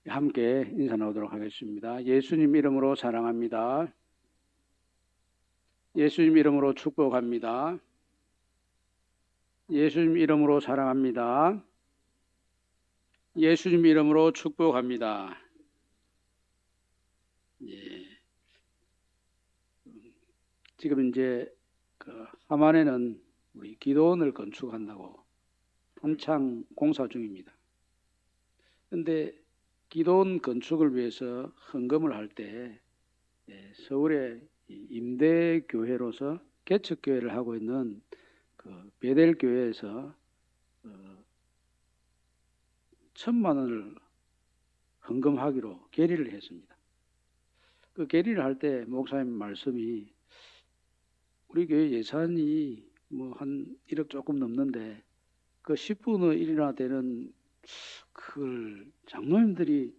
함께 인사 나누도록 하겠습니다. 예수님 이름으로 사랑합니다. 예수님 이름으로 축복합니다. 예수님 이름으로 사랑합니다. 예수님 이름으로 축복합니다. 예. 지금 이제 하만에는 우리 기도원을 건축한다고 한창 공사 중입니다. 그런데 기도원 건축을 위해서 헌금을 할 때 서울의 임대교회로서 개척교회를 하고 있는 베델교회에서 1,000만 원을 헌금하기로 결의를 했습니다. 그 결의를 할 때 목사님 말씀이 우리 교회 예산이 뭐 한 1억 조금 넘는데 그 10분의 1이나 되는 그걸 장로님들이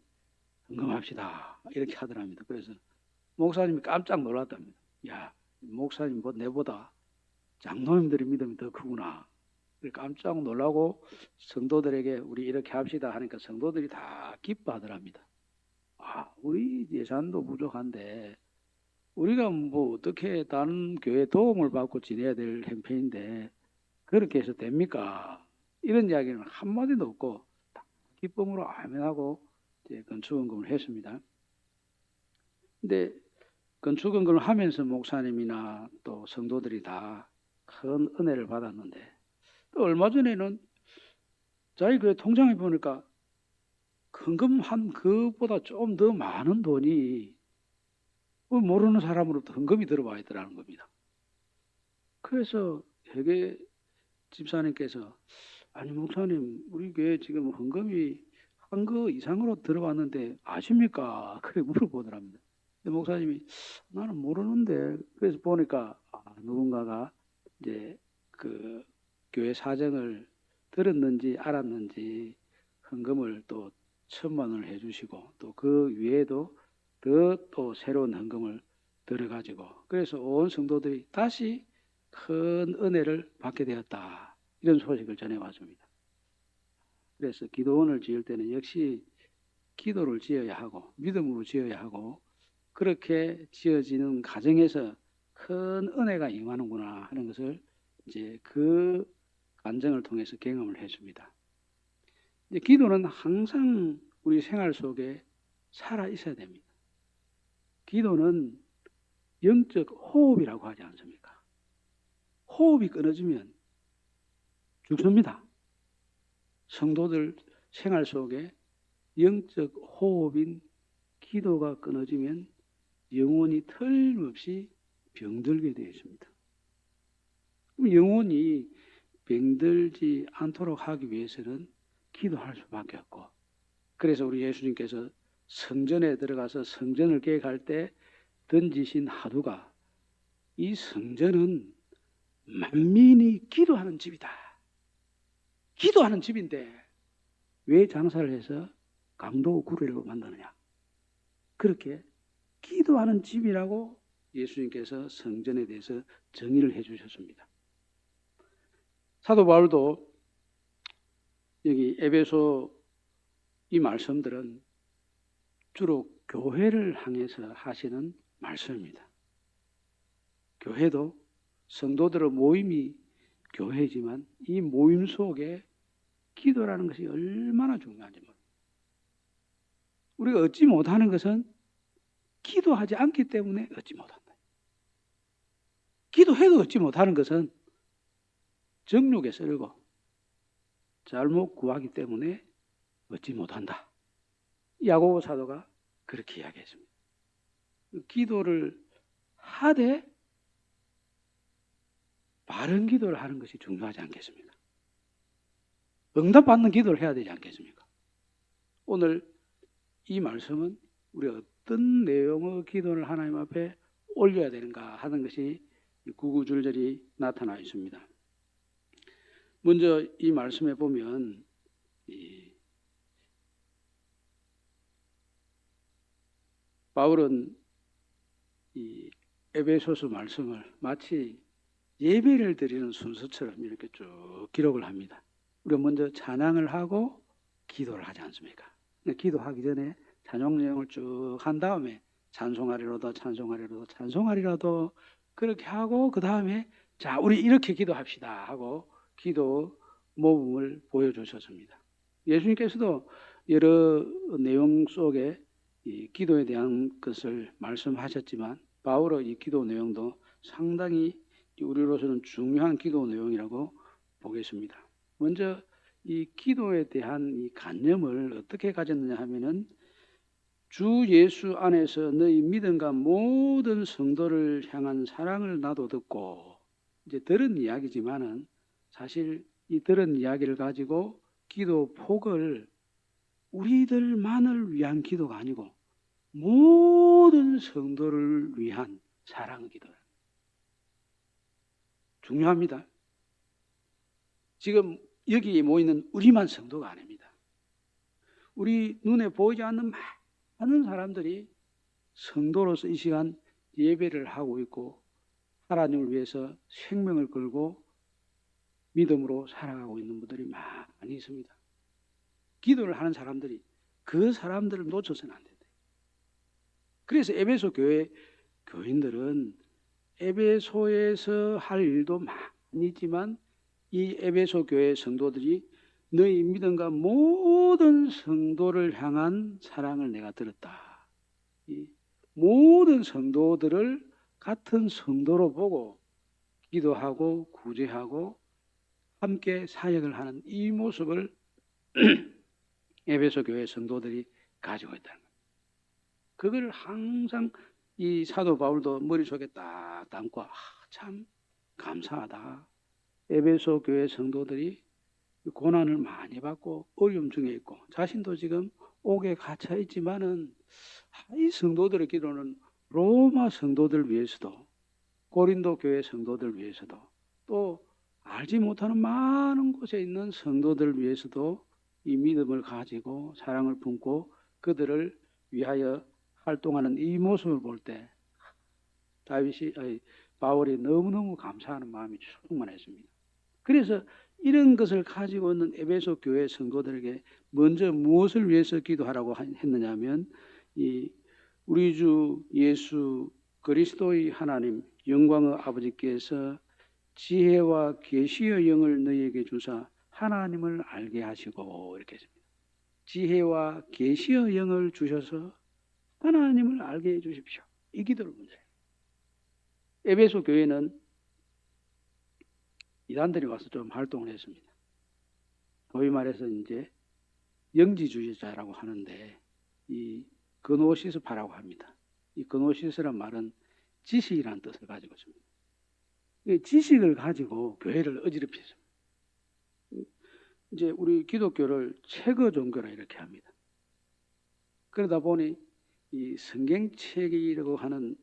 헌금합시다 이렇게 하더랍니다. 그래서 목사님이 깜짝 놀랐답니다. 야, 목사님 뭐 내보다 장로님들의 믿음이 더 크구나. 깜짝 놀라고 성도들에게 우리 이렇게 합시다 하니까 성도들이 다 기뻐하더랍니다. 우리 예산도 부족한데 우리가 뭐 어떻게 다른 교회 도움을 받고 지내야 될 형편인데 그렇게 해서 됩니까? 이런 이야기는 한마디도 없고 기쁨으로 아멘하고 건축헌금을 했습니다. 근데 건축헌금을 하면서 목사님이나 또 성도들이 다 큰 은혜를 받았는데 또 얼마 전에는 저희 교회 통장에 보니까 헌금한 그보다 좀 더 많은 돈이 모르는 사람으로부터 헌금이 들어와 있더라는 겁니다. 그래서 회계 집사님께서 아니 목사님 우리 교회 지금 헌금이 한 거 이상으로 들어왔는데 아십니까? 그래 물어보더랍니다. 근데 목사님이 나는 모르는데 그래서 보니까 누군가가 이제 그 교회 사정을 들었는지 알았는지 헌금을 또 1,000만 원을 해주시고 또 그 위에도 또 새로운 헌금을 들어가지고 그래서 온 성도들이 다시 큰 은혜를 받게 되었다. 이런 소식을 전해왔습니다. 그래서 기도원을 지을 때는 역시 기도를 지어야 하고 믿음으로 지어야 하고 그렇게 지어지는 과정에서 큰 은혜가 임하는구나 하는 것을 이제 그 간증을 통해서 경험을 했습니다. 이제 기도는 항상 우리 생활 속에 살아 있어야 됩니다. 기도는 영적 호흡이라고 하지 않습니까? 호흡이 끊어지면 죽습니다. 성도들 생활 속에 영적 호흡인 기도가 끊어지면 영혼이 틀림없이 병들게 되어 있습니다. 그럼 영혼이 병들지 않도록 하기 위해서는 기도할 수밖에 없고 그래서 우리 예수님께서 성전에 들어가서 성전을 계획할 때 던지신 화두가 이 성전은 만민이 기도하는 집이다. 기도하는 집인데 왜 장사를 해서 강도 구례로 만드느냐. 그렇게 기도하는 집이라고 예수님께서 성전에 대해서 정의를 해주셨습니다. 사도 바울도 여기 에베소 이 말씀들은 주로 교회를 향해서 하시는 말씀입니다. 교회도 성도들의 모임이 교회지만 이 모임 속에 기도라는 것이 얼마나 중요한지 모릅니다. 우리가 얻지 못하는 것은 기도하지 않기 때문에 얻지 못한다. 기도해도 얻지 못하는 것은 정욕에 쓰려고 잘못 구하기 때문에 얻지 못한다. 야고보 사도가 그렇게 이야기했습니다. 기도를 하되 바른 기도를 하는 것이 중요하지 않겠습니까? 응답받는 기도를 해야 되지 않겠습니까? 오늘 이 말씀은 우리가 어떤 내용의 기도를 하나님 앞에 올려야 되는가 하는 것이 구구절절히 나타나 있습니다. 먼저 이 말씀에 보면 바울은 이 에베소서 말씀을 마치 예배를 드리는 순서처럼 이렇게 쭉 기록을 합니다. 우리가 먼저 찬양을 하고 기도를 하지 않습니까? 기도하기 전에 찬송 내용을 쭉 한 다음에 찬송하리로다 찬송하리로다 찬송하리라도 그렇게 하고 그 다음에 자 우리 이렇게 기도합시다 하고 기도 모범을 보여주셨습니다. 예수님께서도 여러 내용 속에 이 기도에 대한 것을 말씀하셨지만 바울의 이 기도 내용도 상당히 우리로서는 중요한 기도 내용이라고 보겠습니다. 먼저 이 기도에 대한 이 관념을 어떻게 가졌느냐 하면은 주 예수 안에서 너희 믿음과 모든 성도를 향한 사랑을 나도 듣고 이제 들은 이야기지만은 사실 이 들은 이야기를 가지고 기도 폭을 우리들만을 위한 기도가 아니고 모든 성도를 위한 사랑 기도예요. 중요합니다. 지금 여기에 모이는 우리만 성도가 아닙니다. 우리 눈에 보이지 않는 많은 사람들이 성도로서 이 시간 예배를 하고 있고 하나님을 위해서 생명을 걸고 믿음으로 살아가고 있는 분들이 많이 있습니다. 기도를 하는 사람들이 그 사람들을 놓쳐서는 안 된다. 그래서 에베소 교회 교인들은 에베소에서 할 일도 많이 있지만 이 에베소 교회 성도들이 너희 믿음과 모든 성도를 향한 사랑을 내가 들었다. 이 모든 성도들을 같은 성도로 보고 기도하고 구제하고 함께 사역을 하는 이 모습을 에베소 교회 성도들이 가지고 있다는 거예요. 그걸 항상 이 사도 바울도 머릿속에 딱 담고 참 감사하다. 에베소 교회 성도들이 고난을 많이 받고 어려움 중에 있고 자신도 지금 옥에 갇혀 있지만은 이 성도들의 기도는 로마 성도들 위해서도 고린도 교회 성도들 위해서도 또 알지 못하는 많은 곳에 있는 성도들 위해서도 이 믿음을 가지고 사랑을 품고 그들을 위하여 활동하는 이 모습을 볼 때 바울이 너무너무 감사하는 마음이 충만했습니다. 그래서 이런 것을 가지고 있는 에베소 교회 성도들에게 먼저 무엇을 위해서 기도하라고 했느냐 하면 이 우리 주 예수 그리스도의 하나님 영광의 아버지께서 지혜와 계시의 영을 너희에게 주사 하나님을 알게 하시고 이렇게 했습니다. 지혜와 계시의 영을 주셔서 하나님을 알게 해 주십시오. 이 기도를 먼저 해요. 에베소 교회는 이단들이 와서 좀 활동을 했습니다. 소위 말해서 이제 영지주의자라고 하는데 이 그노시스파라고 합니다. 이 그노시스란 말은 지식이라는 뜻을 가지고 있습니다. 이 지식을 가지고 교회를 어지럽혔습니다. 이제 우리 기독교를 최거 종교라 이렇게 합니다. 그러다 보니 이 성경책이라고 하는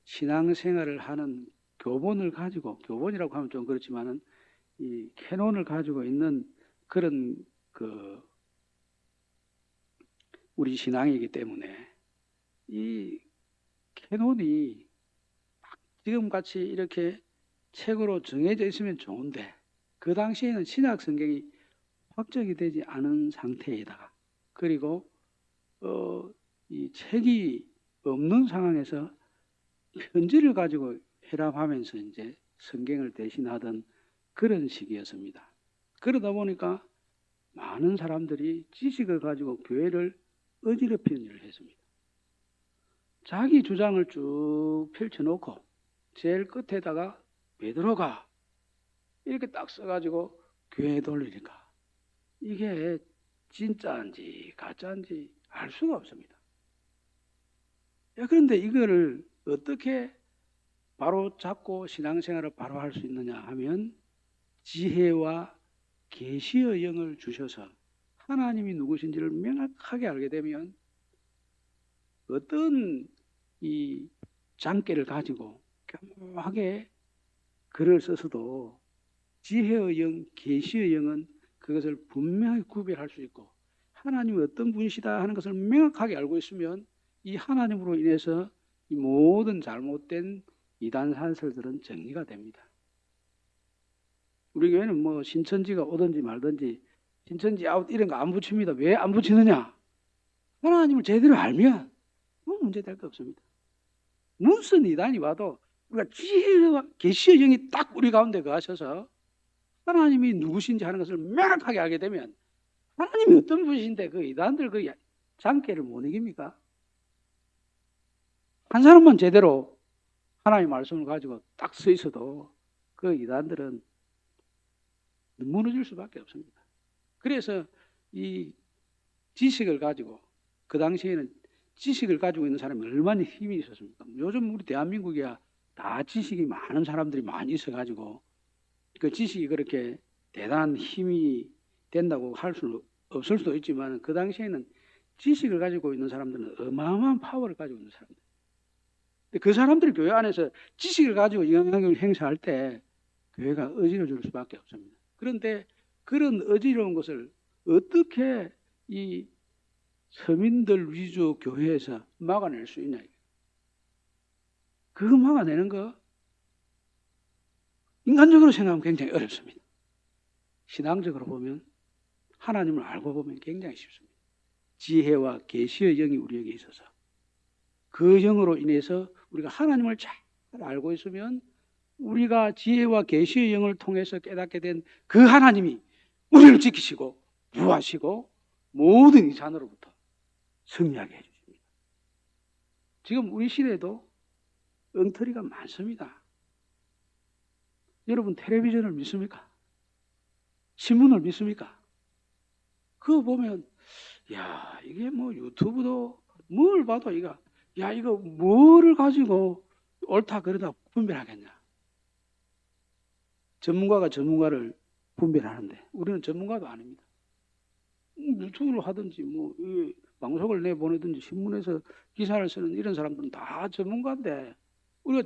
신앙생활을 하는 교본을 가지고 교본이라고 하면 좀 그렇지만은 이 캐논을 가지고 있는 그런 우리 신앙이기 때문에 이 캐논이 지금같이 이렇게 책으로 정해져 있으면 좋은데 그 당시에는 신약 성경이 확정이 되지 않은 상태에다가 그리고 이 책이 없는 상황에서 편지를 가지고 회람하면서 이제 성경을 대신하던 그런 시기였습니다. 그러다 보니까 많은 사람들이 지식을 가지고 교회를 어지럽히는 일을 했습니다. 자기 주장을 쭉 펼쳐놓고 제일 끝에다가 베드로가 이렇게 딱 써가지고 교회에 돌리니까 이게 진짜인지 가짜인지 알 수가 없습니다. 그런데 이거를 어떻게 바로 잡고 신앙생활을 바로 할 수 있느냐 하면 지혜와 계시의 영을 주셔서 하나님이 누구신지를 명확하게 알게 되면 어떤 이 장깨를 가지고 교묘하게 글을 써서도 지혜의 영, 계시의 영은 그것을 분명히 구별할 수 있고 하나님이 어떤 분이시다 하는 것을 명확하게 알고 있으면 이 하나님으로 인해서 이 모든 잘못된 이단 산설들은 정리가 됩니다. 우리 교회는 뭐 신천지가 오든지 말든지 신천지 아웃 이런 거 안 붙입니다. 왜 안 붙이느냐? 하나님을 제대로 알면 문제될 거 없습니다. 무슨 이단이 와도 우리가 지혜와 계시의 영이 딱 우리 가운데 거하셔서 하나님이 누구신지 하는 것을 명확하게 알게 되면 하나님이 어떤 분이신데 그 이단들 그 장깨를 못 이깁니까? 한 사람만 제대로 하나님의 말씀을 가지고 딱 서 있어도 그 이단들은 무너질 수밖에 없습니다. 그래서 이 지식을 가지고 그 당시에는 지식을 가지고 있는 사람이 얼마나 힘이 있었습니까? 요즘 우리 대한민국이야 다 지식이 많은 사람들이 많이 있어가지고 그 지식이 그렇게 대단한 힘이 된다고 할 수는 없을 수도 있지만 그 당시에는 지식을 가지고 있는 사람들은 어마어마한 파워를 가지고 있는 사람들. 그 사람들이 교회 안에서 지식을 가지고 영향력을 행사할 때 교회가 어지러질 수밖에 없습니다. 그런데 그런 어지러운 것을 어떻게 이 서민들 위주 교회에서 막아낼 수 있냐. 그거 막아내는 거 인간적으로 생각하면 굉장히 어렵습니다. 신앙적으로 보면 하나님을 알고 보면 굉장히 쉽습니다. 지혜와 계시의 영이 우리에게 있어서 그 영으로 인해서 우리가 하나님을 잘 알고 있으면 우리가 지혜와 계시의 영을 통해서 깨닫게 된 그 하나님이 우리를 지키시고 구하시고 모든 이산으로부터 승리하게 해주십니다. 지금 우리 시대에도 엉터리가 많습니다. 여러분 텔레비전을 믿습니까? 신문을 믿습니까? 그거 보면 야 이게 뭐 유튜브도 뭘 봐도 이거 뭐를 가지고 옳다 그러다 분별하겠냐. 전문가가 전문가를 분별하는데 우리는 전문가도 아닙니다. 유튜브를 하든지 뭐 방송을 내보내든지 신문에서 기사를 쓰는 이런 사람들은 다 전문가인데 우리가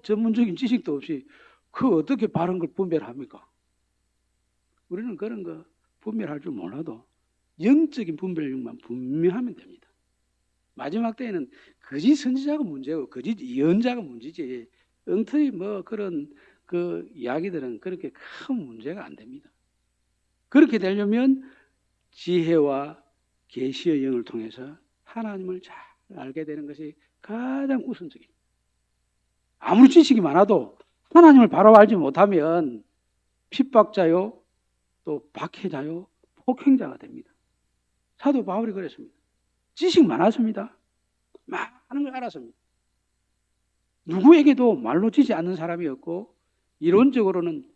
전문적인 지식도 없이 그 어떻게 바른 걸 분별합니까? 우리는 그런 거 분별할 줄 몰라도 영적인 분별력만 분명하면 됩니다. 마지막 때에는 거짓 선지자가 문제고 거짓 예언자가 문제지 엉터리 뭐 그런 그 이야기들은 그렇게 큰 문제가 안 됩니다. 그렇게 되려면 지혜와 계시의 영을 통해서 하나님을 잘 알게 되는 것이 가장 우선적입니다. 아무리 지식이 많아도 하나님을 바로 알지 못하면 핍박자요, 또 박해자요, 폭행자가 됩니다. 사도 바울이 그랬습니다. 지식 많았습니다. 많은 걸 알았습니다. 누구에게도 말로 지지 않는 사람이었고 이론적으로는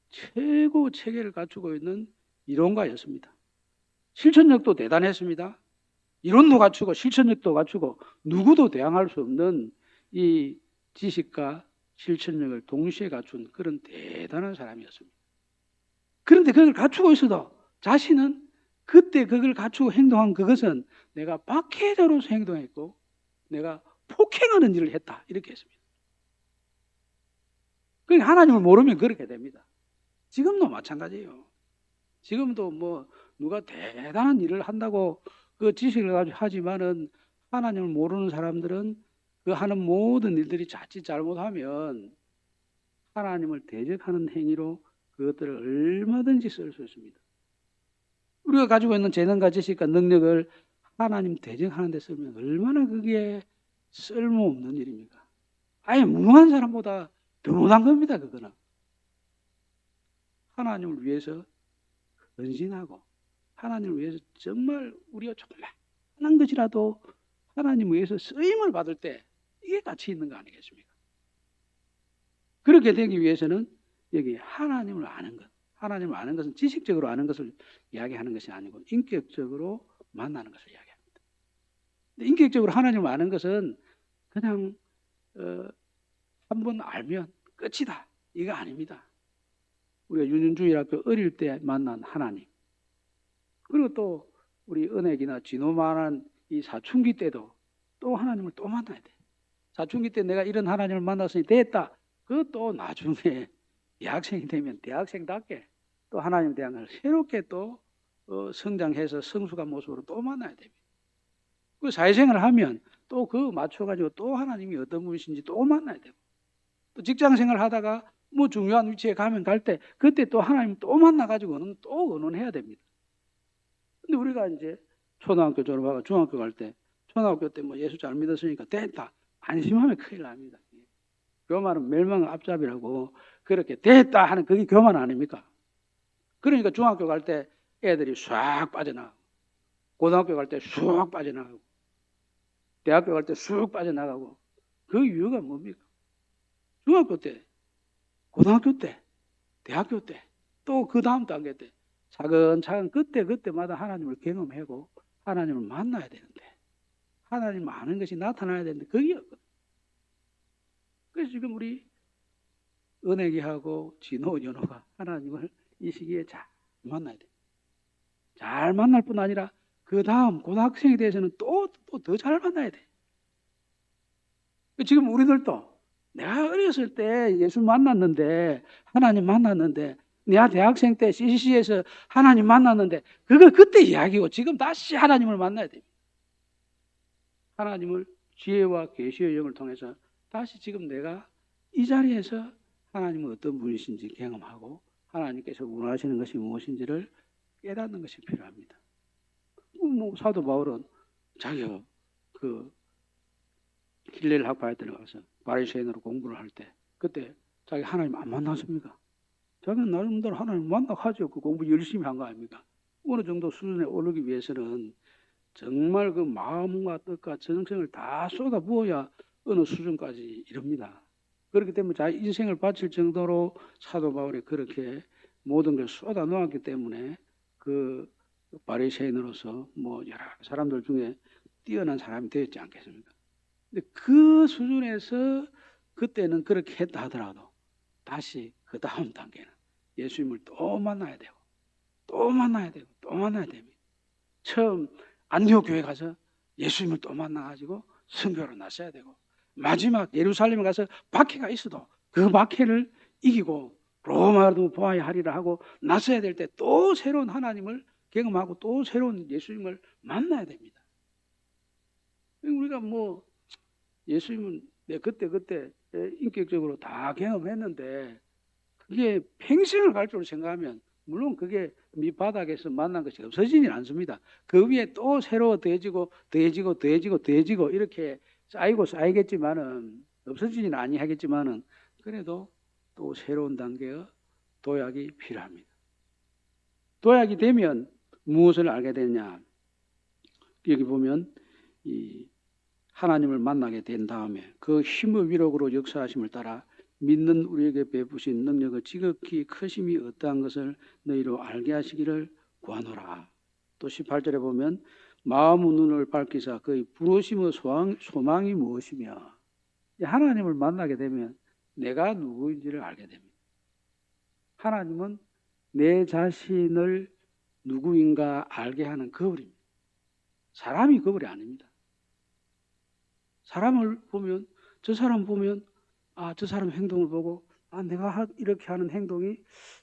최고 체계를 갖추고 있는 이론가였습니다. 실천력도 대단했습니다. 이론도 갖추고 실천력도 갖추고 누구도 대항할 수 없는 이 지식과 실천력을 동시에 갖춘 그런 대단한 사람이었습니다. 그런데 그걸 갖추고 있어도 자신은 그때 그걸 갖추고 행동한 그것은 내가 박해자로서 행동했고 내가 폭행하는 일을 했다 이렇게 했습니다. 그러니까 하나님을 모르면 그렇게 됩니다. 지금도 마찬가지예요. 지금도 뭐 누가 대단한 일을 한다고 그 지식을 가지고 하지만은 하나님을 모르는 사람들은 그 하는 모든 일들이 자칫 잘못하면 하나님을 대적하는 행위로 그것들을 얼마든지 쓸 수 있습니다. 우리가 가지고 있는 재능과 지식과 능력을 하나님 대적하는 데 쓰면 얼마나 그게 쓸모없는 일입니까? 아예 무능한 사람보다 더 못한 겁니다. 그거는. 하나님을 위해서 헌신하고 하나님을 위해서 정말 우리가 조그마한 것이라도 하나님을 위해서 쓰임을 받을 때 이게 가치 있는 거 아니겠습니까? 그렇게 되기 위해서는 여기 하나님을 아는 것, 하나님을 아는 것은 지식적으로 아는 것을 이야기하는 것이 아니고 인격적으로 만나는 것을 이야기합니다. 인격적으로 하나님을 아는 것은 그냥 한번 알면 끝이다 이거 아닙니다. 우리가 윤현주일학교 어릴 때 만난 하나님, 그리고 또 우리 은혜기나 진호만한 이 사춘기 때도 또 하나님을 또 만나야 돼. 사춘기 때 내가 이런 하나님을 만났으니 됐다. 그것도 나중에 대학생이 되면 대학생답게 또 하나님에 대한 걸 새롭게 또 성장해서 성숙한 모습으로 또 만나야 됩니다. 그 사회생활을 하면 또 그 맞춰가지고 또 하나님이 어떤 분이신지 또 만나야 되고, 또 직장생활을 하다가 뭐 중요한 위치에 가면 갈 때 그때 또 하나님 또 만나가지고는 또 의논해야 됩니다. 근데 우리가 이제 초등학교 졸업하고 중학교 갈 때, 초등학교 때 뭐 예수 잘 믿었으니까 됐다. 안심하면 큰일 납니다. 교만은 멸망 앞잡이라고 그렇게 됐다 하는 그게 교만 아닙니까? 그러니까 중학교 갈 때 애들이 싹 빠져나가고, 고등학교 갈 때 쑥 빠져나가고, 대학교 갈 때 쑥 빠져나가고. 그 이유가 뭡니까? 중학교 때, 고등학교 때, 대학교 때, 또 그 다음 단계 때 차근차근 그때마다 하나님을 경험하고 하나님을 만나야 되는데, 하나님을 아는 것이 나타나야 되는데 그게 없거든요. 그래서 지금 우리 은혜기하고 진호, 연호가 하나님을 이 시기에 잘 만나야 돼요. 잘 만날 뿐 아니라 그 다음 고등학생에 대해서는 또 더 잘 만나야 돼. 지금 우리들도 내가 어렸을 때 예수 만났는데, 하나님 만났는데, 내가 대학생 때 CCC에서 하나님 만났는데, 그거 그때 이야기고 지금 다시 하나님을 만나야 됩니다. 하나님을 지혜와 계시의 영을 통해서 다시 지금 내가 이 자리에서 하나님은 어떤 분이신지 경험하고 하나님께서 원하시는 것이 무엇인지를 깨닫는 것이 필요합니다. 뭐 사도 바울은 자기가 그 힐렐 학파에 들어가서 바리새인으로 공부를 할 때 그때 자기 하나님 안 만났습니까? 자기는 나름대로 하나님 만나가지고 그 공부 열심히 한 거 아닙니까? 어느 정도 수준에 오르기 위해서는 정말 그 마음과 뜻과 정성을 다 쏟아부어야 어느 수준까지 이릅니다. 그렇기 때문에 자기 인생을 바칠 정도로 사도 바울이 그렇게 모든 걸 쏟아 놓았기 때문에 그 바리새인으로서 뭐 여러 사람들 중에 뛰어난 사람이 되었지 않겠습니까? 근데 그 수준에서 그때는 그렇게 했다 하더라도 다시 그 다음 단계는 예수님을 또 만나야 되고 또 만나야 되고 또 만나야 됩니다. 처음 안디옥 교회 가서 예수님을 또 만나가지고 선교로 나서야 되고, 마지막 예루살렘에 가서 박해가 있어도 그 박해를 이기고 로마도 보아야 하리라 하고 나서야 될 때 또 새로운 하나님을 경험하고 또 새로운 예수님을 만나야 됩니다. 우리가 뭐 예수님은 그때 인격적으로 다 경험했는데 그게 평생을 갈 줄 생각하면 물론 그게 밑바닥에서 만난 것이 없어지진 않습니다. 그 위에 또 새로 더해지고 이렇게 쌓이고 쌓이겠지만은 없어지진 아니하겠지만은 그래도 또 새로운 단계의 도약이 필요합니다. 도약이 되면 무엇을 알게 되냐? 여기 보면 이 하나님을 만나게 된 다음에 그 힘의 위력으로 역사하심을 따라 믿는 우리에게 베푸신 능력의 지극히 크심이 어떠한 것을 너희로 알게 하시기를 구하노라. 또 18절에 보면 마음의 눈을 밝히사 그의 부르심의 소망이 무엇이며, 하나님을 만나게 되면 내가 누구인지를 알게 됩니다. 하나님은 내 자신을 누구인가 알게 하는 거울입니다. 사람이 거울이 아닙니다. 사람을 보면 저 사람 보면 저 사람 행동을 보고 내가 이렇게 하는 행동이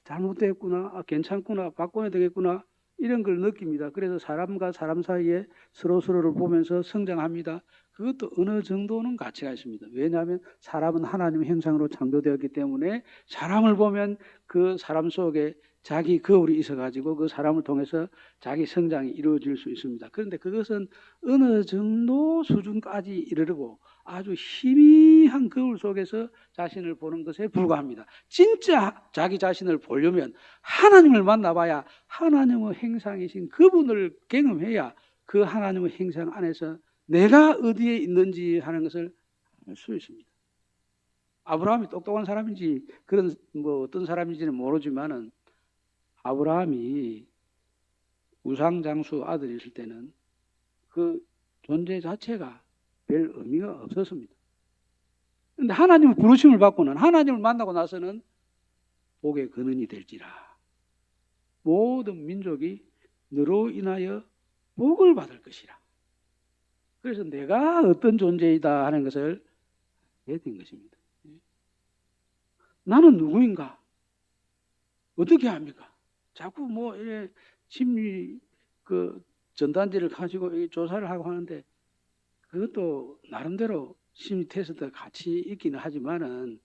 잘못됐구나, 괜찮구나, 바꿔야 되겠구나 이런 걸 느낍니다. 그래서 사람과 사람 사이에 서로를 보면서 성장합니다. 그것도 어느 정도는 가치가 있습니다. 왜냐하면 사람은 하나님의 형상으로 창조되었기 때문에 사람을 보면 그 사람 속에 자기 거울이 있어가지고 그 사람을 통해서 자기 성장이 이루어질 수 있습니다. 그런데 그것은 어느 정도 수준까지 이르르고 아주 희미한 거울 속에서 자신을 보는 것에 불과합니다. 진짜 자기 자신을 보려면 하나님을 만나봐야 하나님의 형상이신 그분을 경험해야 그 하나님의 형상 안에서 내가 어디에 있는지 하는 것을 알 수 있습니다. 아브라함이 똑똑한 사람인지 그런 뭐 어떤 사람인지는 모르지만은 아브라함이 우상장수 아들이 있을 때는 그 존재 자체가 별 의미가 없었습니다. 그런데 하나님의 부르심을 받고는 하나님을 만나고 나서는 복의 근원이 될지라 모든 민족이 너로 인하여 복을 받을 것이라. 그래서 내가 어떤 존재이다 하는 것을 알게 된 것입니다. 나는 누구인가? 어떻게 합니까? 자꾸 뭐 이래 심리 그 전단지를 가지고 조사를 하고 하는데 그것도 나름대로 심리 테스트 같이 있기는 하지만은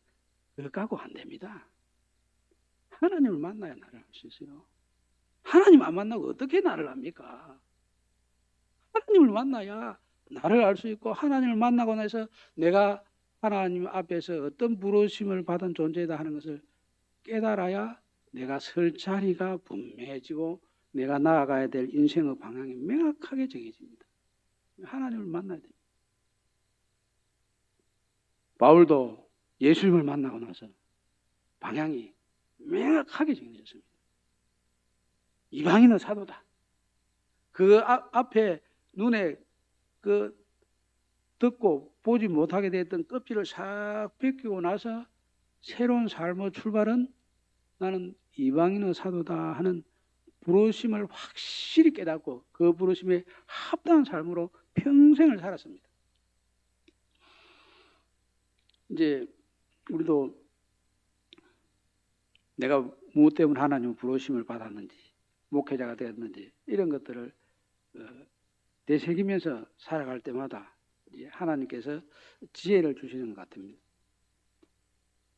그거 갖고 안 됩니다. 하나님을 만나야 나를 알 수 있어요. 하나님 안 만나고 어떻게 나를 압니까? 하나님을 만나야 나를 알 수 있고, 하나님을 만나고 나서 내가 하나님 앞에서 어떤 부르심을 받은 존재다 하는 것을 깨달아야 내가 설 자리가 분명해지고 내가 나아가야 될 인생의 방향이 명확하게 정해집니다. 하나님을 만나야 됩니다. 바울도 예수님을 만나고 나서 방향이 명확하게 정해졌습니다. 이방인은 사도다. 그 앞에 눈에 그 듣고 보지 못하게 됐던 껍질을 싹 벗기고 나서 새로운 삶의 출발은 나는 이방인의 사도다 하는 부르심을 확실히 깨닫고 그 부르심에 합당한 삶으로 평생을 살았습니다. 이제 우리도 내가 무엇 때문에 하나님 부르심을 받았는지, 목회자가 되었는지 이런 것들을 되새기면서 살아갈 때마다 이제 하나님께서 지혜를 주시는 것 같습니다.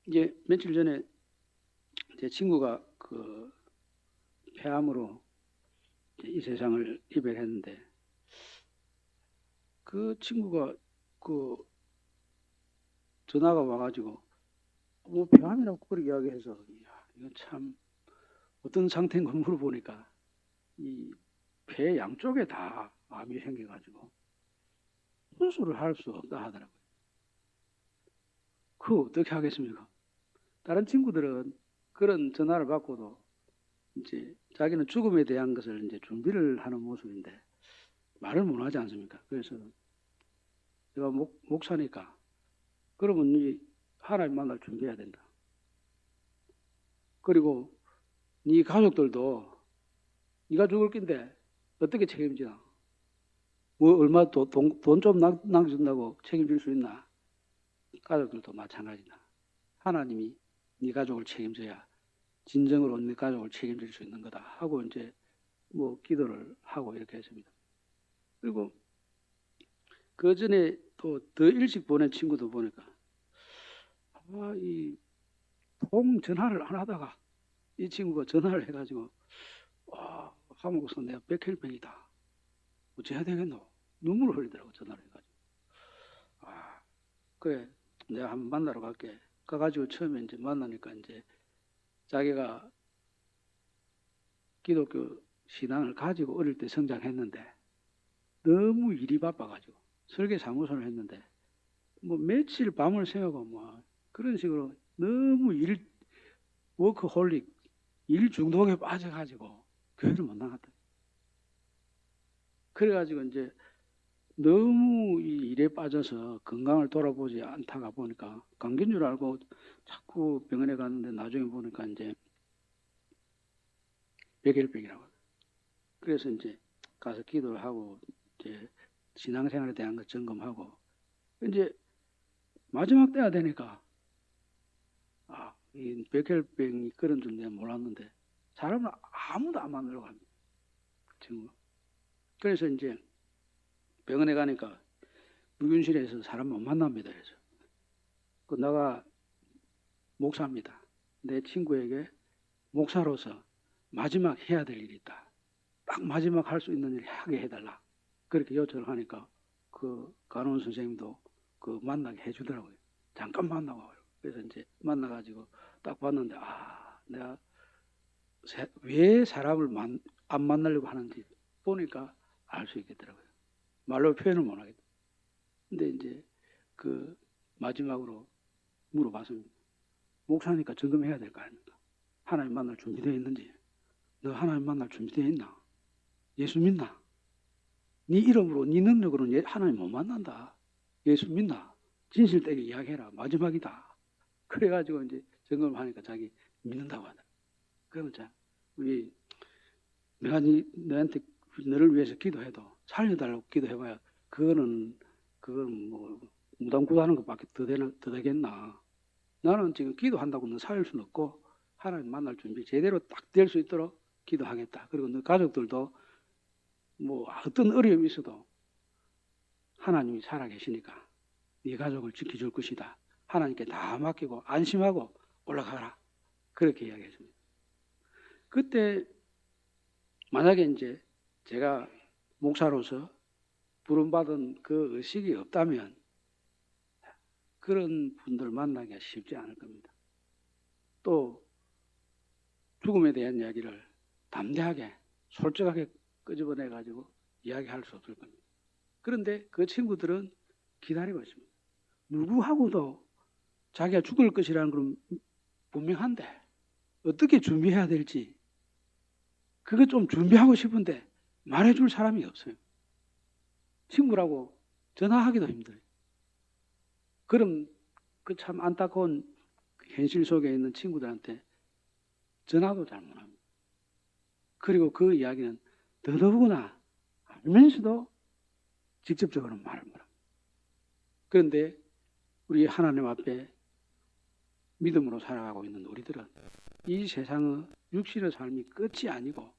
이제 며칠 전에 제 친구가 그 폐암으로 이 세상을 이별했는데, 그 친구가 그 전화가 와가지고 뭐 폐암이라고 그렇게 이야기해서, 야, 이거 참 어떤 상태인가 물어보니까 이 폐 양쪽에 다 암이 생겨가지고 수술을 할 수 없다 하더라고요. 그거 어떻게 하겠습니까? 다른 친구들은 그런 전화를 받고도 이제 자기는 죽음에 대한 것을 이제 준비를 하는 모습인데 말을 못 하지 않습니까? 그래서 내가 목사니까 그러면 네 하나님 만날 준비해야 된다. 그리고 네 가족들도 네가 죽을 낀데 어떻게 책임지나? 뭐 얼마 돈 좀 남겨준다고 책임질 수 있나? 가족들도 마찬가지다. 하나님이 네 가족을 책임져야 진정으로 네 가족을 책임질 수 있는 거다 하고 이제 뭐 기도를 하고 이렇게 했습니다. 그리고 그 전에 또 더 일찍 보낸 친구도 보니까 이 통 전화를 안 하다가 이 친구가 전화를 해가지고 한국에서 내가 백혈병이다. 어찌해야 되겠노? 눈물을 흘리더라고. 전화를 해가지고. 그래 내가 한번 만나러 갈게. 가가지고 처음에 이제 만나니까 이제 자기가 기독교 신앙을 가지고 어릴 때 성장했는데 너무 일이 바빠가지고 설계 사무소를 했는데 뭐 며칠 밤을 새우고 뭐 그런 식으로 너무 워크홀릭 일 중독에 빠져가지고 교회를 못 나갔다. 그래가지고 이제 너무 이 일에 빠져서 건강을 돌아보지 않다가 보니까 감기인 줄 알고 자꾸 병원에 갔는데 나중에 보니까 이제 백혈병이라고. 그래서 이제 가서 기도를 하고 이제 신앙생활에 대한 거 점검하고 이제 마지막 때가 되니까 이 백혈병이 그런 줄 내가 몰랐는데 사람을 아무도 안 만나려고 합니다. 그 친구가. 그래서 이제 병원에 가니까 무균실에서 사람 못 만납니다. 그래서 내가 목사입니다. 내 친구에게 목사로서 마지막 해야 될 일이 있다. 딱 마지막 할 수 있는 일을 하게 해달라. 그렇게 요청을 하니까 그 간호원 선생님도 그 만나게 해주더라고요. 잠깐 만나고. 그래서 이제 만나가지고 딱 봤는데 내가 왜 사람을 안 만나려고 하는지 보니까 알 수 있겠더라고요. 말로 표현을 못 하겠다. 근데 이제 그 마지막으로 물어봤습니다. 목사니까 점검해야 될 거 아닙니까? 하나님 만날 준비되어 있는지. 너 하나님 만날 준비되어 있나? 예수 믿나? 네 이름으로 네 능력으로는 하나님 못 만난다. 예수 믿나? 진실되게 이야기해라. 마지막이다. 그래가지고 이제 점검을 하니까 자기 믿는다고 하더라. 그러면 자, 내가 너한테 너를 위해서 기도해도 살려달라고 기도해봐야 그거는 뭐 무당구하는 것밖에 더 되겠나? 나는 지금 기도한다고 너 살릴 수는 없고 하나님 만날 준비 제대로 딱 될 수 있도록 기도하겠다. 그리고 너 가족들도 뭐 어떤 어려움이 있어도 하나님이 살아계시니까 네 가족을 지켜줄 것이다. 하나님께 다 맡기고 안심하고 올라가라. 그렇게 이야기했습니다. 그때 만약에 이제 제가 목사로서 부름받은 그 의식이 없다면 그런 분들 만나기가 쉽지 않을 겁니다. 또 죽음에 대한 이야기를 담대하게 솔직하게 끄집어내 가지고 이야기할 수 없을 겁니다. 그런데 그 친구들은 기다리고 있습니다. 누구하고도 자기가 죽을 것이라는 건 분명한데 어떻게 준비해야 될지 그거 좀 준비하고 싶은데 말해줄 사람이 없어요. 친구라고 전화하기도 힘들어요. 그럼 그 참 안타까운 현실 속에 있는 친구들한테 전화도 잘 못합니다. 그리고 그 이야기는 더더구나 알면서도 직접적으로 말을 못합니다. 그런데 우리 하나님 앞에 믿음으로 살아가고 있는 우리들은 이 세상의 육신의 삶이 끝이 아니고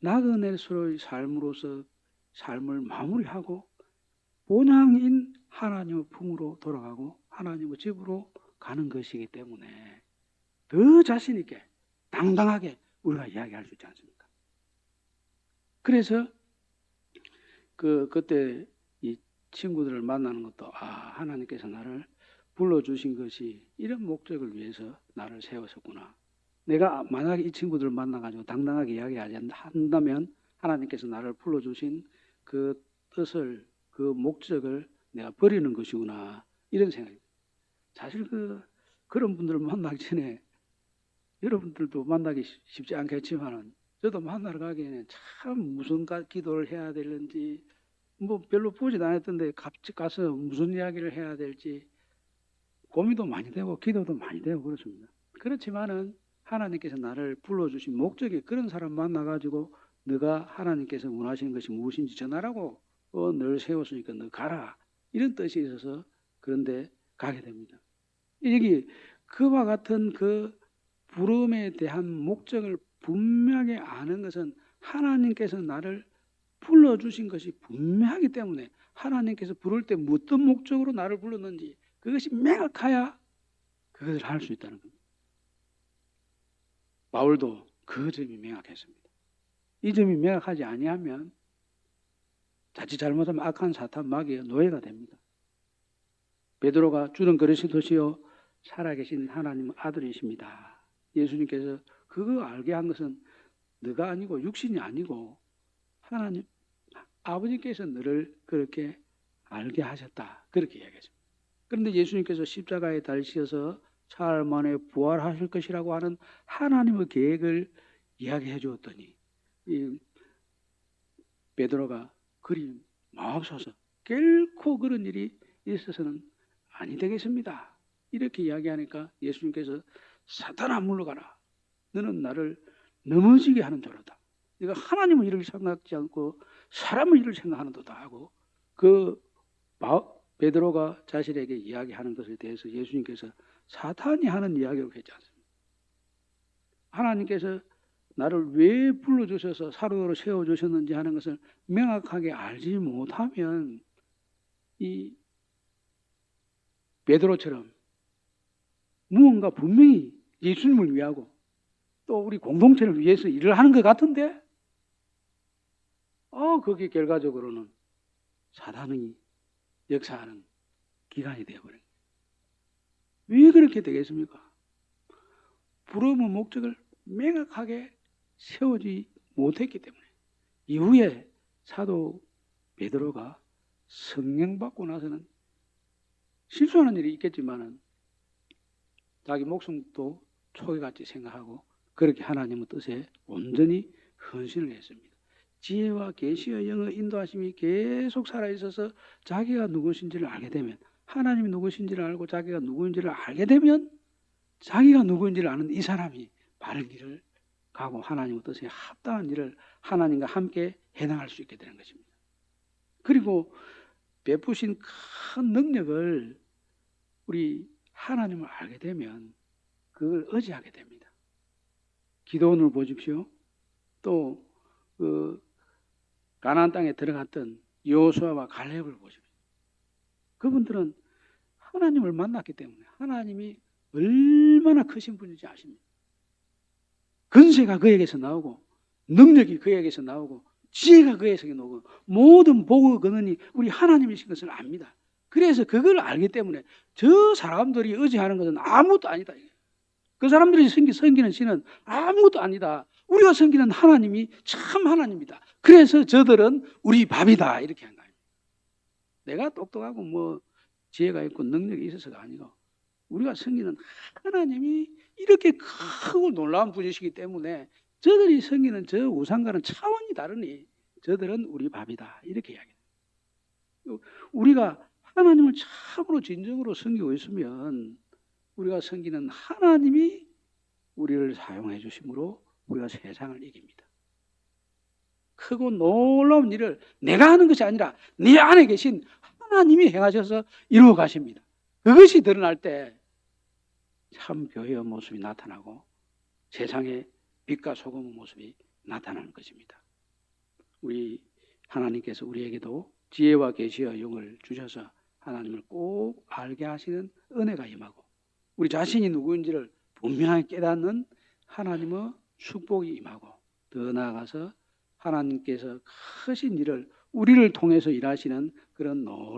나그네로서의 삶으로서 삶을 마무리하고 본향인 하나님의 품으로 돌아가고 하나님의 집으로 가는 것이기 때문에 더 자신 있게 당당하게 우리가 이야기할 수 있지 않습니까? 그래서 그때 이 친구들을 만나는 것도 하나님께서 나를 불러주신 것이 이런 목적을 위해서 나를 세웠었구나. 내가 만약에 이 친구들을 만나가지고 당당하게 이야기하지 한다면 하나님께서 나를 불러주신 그 뜻을 그 목적을 내가 버리는 것이구나 이런 생각이. 사실 그런 분들을 만나기 전에 여러분들도 만나기 쉽지 않겠지만은 저도 만나러 가기에는 참 무슨 기도를 해야 되는지 뭐 별로 보지도 않았던데 갑자기 가서 무슨 이야기를 해야 될지 고민도 많이 되고 기도도 많이 되고 그렇습니다. 그렇지만은 하나님께서 나를 불러주신 목적이 그런 사람 만나가지고 너가 하나님께서 원하시는 것이 무엇인지 전하라고 늘 세웠으니까 너 가라 이런 뜻이 있어서 그런데 가게 됩니다. 여기 그와 같은 그 부름에 대한 목적을 분명하게 아는 것은 하나님께서 나를 불러주신 것이 분명하기 때문에 하나님께서 부를 때 어떤 목적으로 나를 불렀는지 그것이 명확해야 그것을 할 수 있다는 겁니다. 바울도 그 점이 명확했습니다. 이 점이 명확하지 아니하면 자칫 잘못하면 악한 사탄 마귀의 노예가 됩니다. 베드로가 주는 그리스도시요 살아계신 하나님 아들이십니다. 예수님께서 그거 알게 한 것은 너가 아니고 육신이 아니고 하나님 아버지께서 너를 그렇게 알게 하셨다. 그렇게 이야기했습니다. 그런데 예수님께서 십자가에 달리셔서 사흘 만에 부활하실 것이라고 하는 하나님의 계획을 이야기해 주었더니 이 베드로가 그리 마옵소서 결코 그런 일이 있어서는 아니 되겠습니다. 이렇게 이야기하니까 예수님께서 사탄아 물러가라. 너는 나를 넘어지게 하는 자로다. 네가 하나님의 일을 생각지 않고 사람의 일을 생각하는도다 하고 그 베드로가 자신에게 이야기하는 것에 대해서 예수님께서 사탄이 하는 이야기로 했지 않습니까? 하나님께서 나를 왜 불러주셔서 사도로 세워주셨는지 하는 것을 명확하게 알지 못하면 이 베드로처럼 무언가 분명히 예수님을 위하고 또 우리 공동체를 위해서 일을 하는 것 같은데 그게 결과적으로는 사단이 역사하는 기간이 되어버린 거예요. 왜 그렇게 되겠습니까? 부름의 목적을 명확하게 세우지 못했기 때문에 이후에 사도 베드로가 성령 받고 나서는 실수하는 일이 있겠지만은 자기 목숨도 초기같이 생각하고 그렇게 하나님의 뜻에 온전히 헌신을 했습니다. 지혜와 계시와 영의 인도하심이 계속 살아있어서 자기가 누구신지를 알게 되면 하나님이 누구신지를 알고 자기가 누구인지를 알게 되면 자기가 누구인지를 아는 이 사람이 바른 길을 가고 하나님의 뜻에 합당한 일을 하나님과 함께 해나갈 수 있게 되는 것입니다. 그리고 베푸신 큰 능력을 우리 하나님을 알게 되면 그걸 의지하게 됩니다. 기도원을 보십시오. 또 가나안 땅에 들어갔던 여호수아와 갈렙을 보십시오. 그분들은 하나님을 만났기 때문에 하나님이 얼마나 크신 분인지 아십니다. 근세가 그에게서 나오고 능력이 그에게서 나오고 지혜가 그에게서 나오고 모든 복을 거느니 우리 하나님이신 것을 압니다. 그래서 그걸 알기 때문에 저 사람들이 의지하는 것은 아무것도 아니다. 그 사람들이 섬기는 신은 아무것도 아니다. 우리가 섬기는 하나님이 참 하나님이다. 그래서 저들은 우리 밥이다. 이렇게 한 거예요. 내가 똑똑하고 뭐 지혜가 있고 능력이 있어서가 아니고 우리가 섬기는 하나님이 이렇게 크고 놀라운 분이시기 때문에 저들이 섬기는 저 우상과는 차원이 다르니 저들은 우리 밥이다. 이렇게 이야기해요. 우리가 하나님을 참으로 진정으로 섬기고 있으면 우리가 섬기는 하나님이 우리를 사용해 주심으로 우리가 세상을 이깁니다. 크고 놀라운 일을 내가 하는 것이 아니라 내 안에 계신 하나님이 행하셔서 이루어 가십니다. 그것이 드러날 때 참 교회의 모습이 나타나고 세상의 빛과 소금의 모습이 나타나는 것입니다. 우리 하나님께서 우리에게도 지혜와 계시와 영을 주셔서 하나님을 꼭 알게 하시는 은혜가 임하고 우리 자신이 누구인지를 분명하게 깨닫는 하나님의 축복이 임하고 더 나아가서 하나님께서 크신 일을 우리를 통해서 일하시는 그런 놀라운